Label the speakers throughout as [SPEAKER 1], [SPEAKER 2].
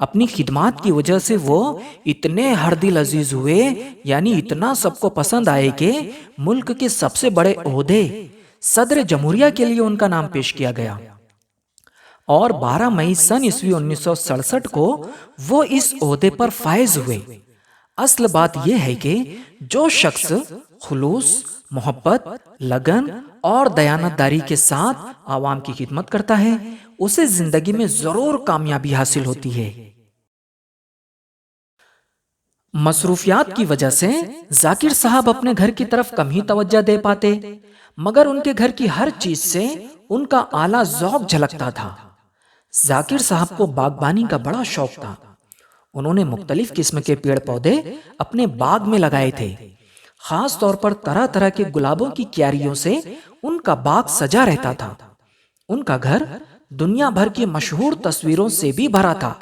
[SPEAKER 1] اپنی خدمات کی وجہ سے وہ اتنے ہر دل عزیز ہوئے، یعنی اتنا سب کو پسند آئے کہ ملک کے سب سے بڑے عہدے صدر جمہوریہ کے لیے ان کا نام پیش کیا گیا، اور 12 مئی سن عیسوی 1967 کو وہ اس عہدے پر فائز ہوئے۔ اصل بات یہ ہے کہ جو شخص خلوص، محبت، لگن اور دیانتداری کے ساتھ عوام کی خدمت کرتا ہے، اسے زندگی میں ضرور کامیابی حاصل ہوتی ہے۔ مصروفیات کی وجہ سے ذاکر صاحب اپنے گھر کی طرف کم ہی توجہ دے پاتے، مگر ان کے گھر کی ہر چیز سے ان کا اعلیٰ ذوق جھلکتا تھا۔ ذاکر صاحب کو باغبانی کا بڑا شوق تھا۔ انہوں نے مختلف قسم کے پیڑ پودے اپنے باغ میں لگائے تھے۔ خاص طور پر طرح طرح کے گلابوں کی کیاریوں سے ان کا باغ سجا رہتا تھا۔ ان کا گھر دنیا بھر کی مشہور تصویروں سے بھی بھرا تھا۔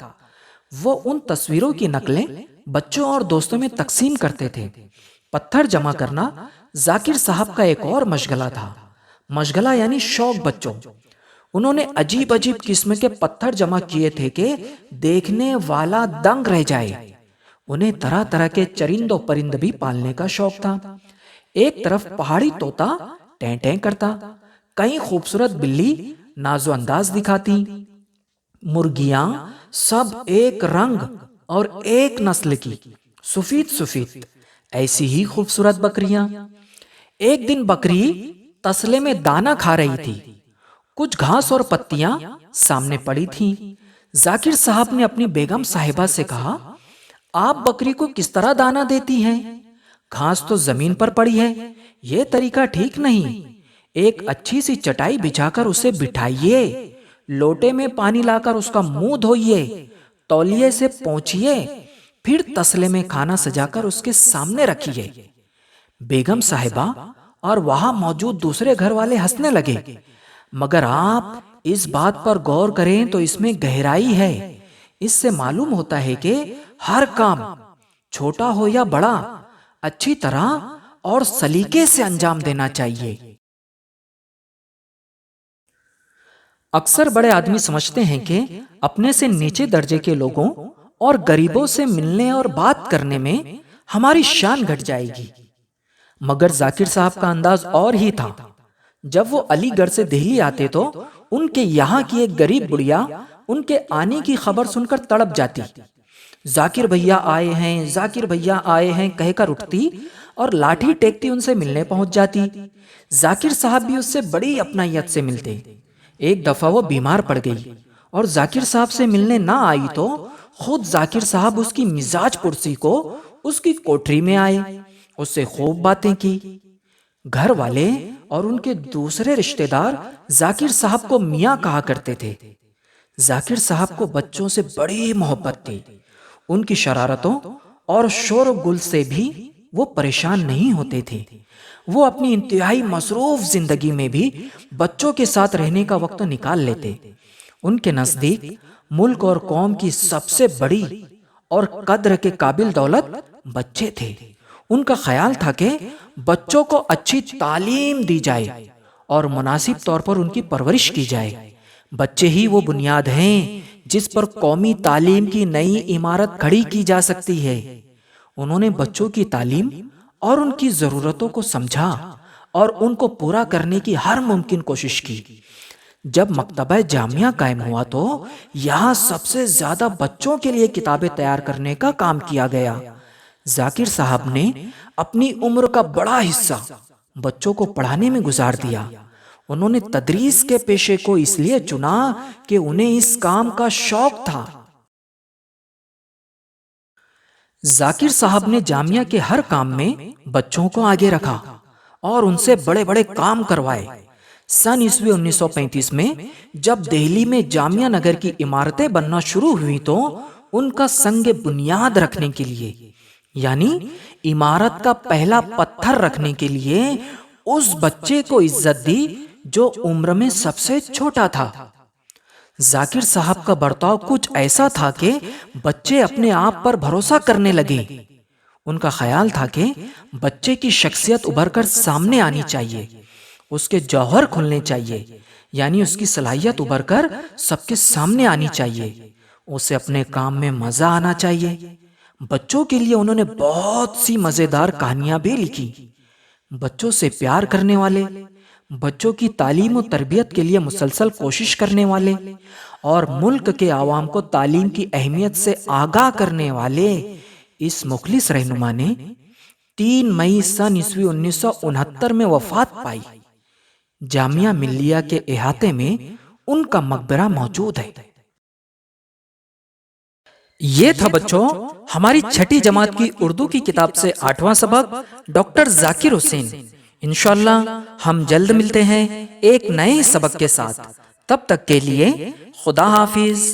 [SPEAKER 1] وہ ان تصویروں کی نقلیں بچوں اور دوستوں میں تقسیم کرتے تھے۔ پتھر جمع کرنا ذاکر صاحب کا ایک اور مشغلہ تھا۔ مشغلہ یعنی شوق بچوں۔ انہوں نے عجیب عجیب قسم کے پتھر جمع کیے تھے کہ دیکھنے والا دنگ رہ جائے۔ انہیں طرح طرح کے چرند و پرند بھی پالنے کا شوق تھا۔ ایک طرف پہاڑی طوطا ٹیں ٹیں کرتا، کئی خوبصورت بلی نازو انداز دکھاتی، مرغیاں سب ایک رنگ اور ایک نسل کی، سفید سفید، ایسی ہی خوبصورت بکریاں۔ ایک دن بکری تسلے میں دانا کھا رہی تھی۔ کچھ گھاس اور پتیاں سامنے پڑی تھیں۔ ذاکر صاحب نے اپنی بیگم صاحبہ سے کہا، آپ بکری کو کس طرح دانا دیتی ہیں؟ گھاس تو زمین پر پڑی ہے، یہ طریقہ ٹھیک نہیں۔ ایک اچھی سی چٹائی بچھا کر اسے بٹھائیے، لوٹے میں پانی لا کر اس کا منہ دھوئیے، تولیے سے پونچھیے، پھر تسلے میں کھانا سجا کر اس کے سامنے رکھیے۔ بیگم صاحبہ اور وہاں موجود دوسرے گھر والے ہنسنے لگے، مگر آپ اس بات پر غور کریں تو اس میں گہرائی ہے۔ اس سے معلوم ہوتا ہے کہ ہر کام چھوٹا ہو یا بڑا اچھی طرح اور سلیقے سے انجام دینا چاہیے۔ اکثر بڑے آدمی سمجھتے ہیں کہ اپنے سے نیچے درجے کے لوگوں اور غریبوں سے ملنے اور بات کرنے میں ہماری شان گھٹ جائے گی، مگر ذاکر صاحب کا انداز اور ہی تھا۔ جب وہ علی گڑھ سے دہلی آتے تو ان کے یہاں کی ایک غریب بڑھیا ان کے آنے کی خبر سن کر تڑپ جاتی۔ ذاکر بھیا آئے ہیں، ذاکر بھیا آئے ہیں کہہ کر اٹھتی اور لاٹھی ٹیکتی ان سے ملنے پہنچ جاتی۔ ذاکر صاحب بھی اس سے بڑی اپنائیت سے ملتے۔ ایک دفعہ وہ بیمار پڑ گئی اور ذاکر صاحب سے ملنے نہ آئی تو خود ذاکر صاحب اس کی مزاج پرسی کو اس کی کوٹری میں آئے، اس سے خوب باتیں کی۔ گھر والے اور ان کے دوسرے رشتہ دار ذاکر صاحب کو میاں کہا کرتے تھے۔ ذاکر صاحب کو بچوں سے بڑی محبت تھی۔ ان کی شرارتوں اور شور و گل سے بھی وہ پریشان نہیں ہوتے تھے۔ وہ اپنی انتہائی مصروف زندگی میں بھی بچوں کے ساتھ رہنے کا وقت نکال لیتے۔ ان کے نزدیک ملک اور قوم کی سب سے بڑی اور قدر کے قابل دولت بچے تھے۔ ان کا خیال تھا کہ بچوں کو اچھی تعلیم دی جائے اور مناسب طور پر ان کی پرورش کی جائے۔ بچے ہی وہ بنیاد ہیں جس پر قومی تعلیم کی نئی عمارت کھڑی کی جا سکتی ہے۔ انہوں نے بچوں کی تعلیم اور ان کی ضرورتوں کو سمجھا اور ان کو پورا کرنے کی ہر ممکن کوشش کی۔ جب مکتبہ جامعہ قائم ہوا تو یہاں سب سے زیادہ بچوں کے لیے کتابیں تیار کرنے کا کام کیا گیا۔ ذاکر صاحب نے اپنی عمر کا بڑا حصہ بچوں کو پڑھانے میں گزار دیا۔ انہوں نے تدریس کے پیشے کو اس لیے چنا کہ انہیں اس کام کا شوق تھا۔ ذاکر صاحب نے جامعہ کے ہر کام میں بچوں کو آگے رکھا اور ان سے بڑے بڑے کام کروائے۔ سن عیسوی 1935 میں جب دہلی میں جامعہ نگر کی عمارتیں بننا شروع ہوئی تو ان کا سنگ بنیاد رکھنے کے لیے، یعنی عمارت کا پہلا پتھر رکھنے کے لیے، اس بچے کو عزت دی جو عمر میں سب سے چھوٹا تھا۔ ذاکر صاحب کا برتاؤ کچھ ایسا تھا کہ بچے اپنے آپ پر بھروسہ کرنے لگے۔ ان کا خیال تھا کہ بچے کی شخصیت ابھر کر سامنے آنی چاہیے، اس کے جوہر کھلنے چاہیے، یعنی اس کی صلاحیت ابھر کر سب کے سامنے آنی چاہیے۔ اسے اپنے کام میں مزہ آنا چاہیے۔ بچوں کے لیے انہوں نے بہت سی مزیدار کہانیاں بھی لکھی۔ بچوں سے پیار کرنے والے، بچوں کی تعلیم و تربیت کے لیے مسلسل کوشش کرنے والے اور ملک کے عوام کو تعلیم کی اہمیت سے آگاہ کرنے والے اس مخلص رہنما نے 3 مئی سن عیسوی 1969 میں وفات پائی۔ جامعہ ملیہ کے احاطے میں ان کا مقبرہ موجود ہے۔ یہ تھا بچوں ہماری چھٹی جماعت کی اردو کی کتاب سے 8واں سبق ڈاکٹر ذاکر حسین۔ انشاءاللہ ہم جلد ملتے ہیں ایک نئے سبق کے ساتھ۔ تب تک کے لیے خدا حافظ۔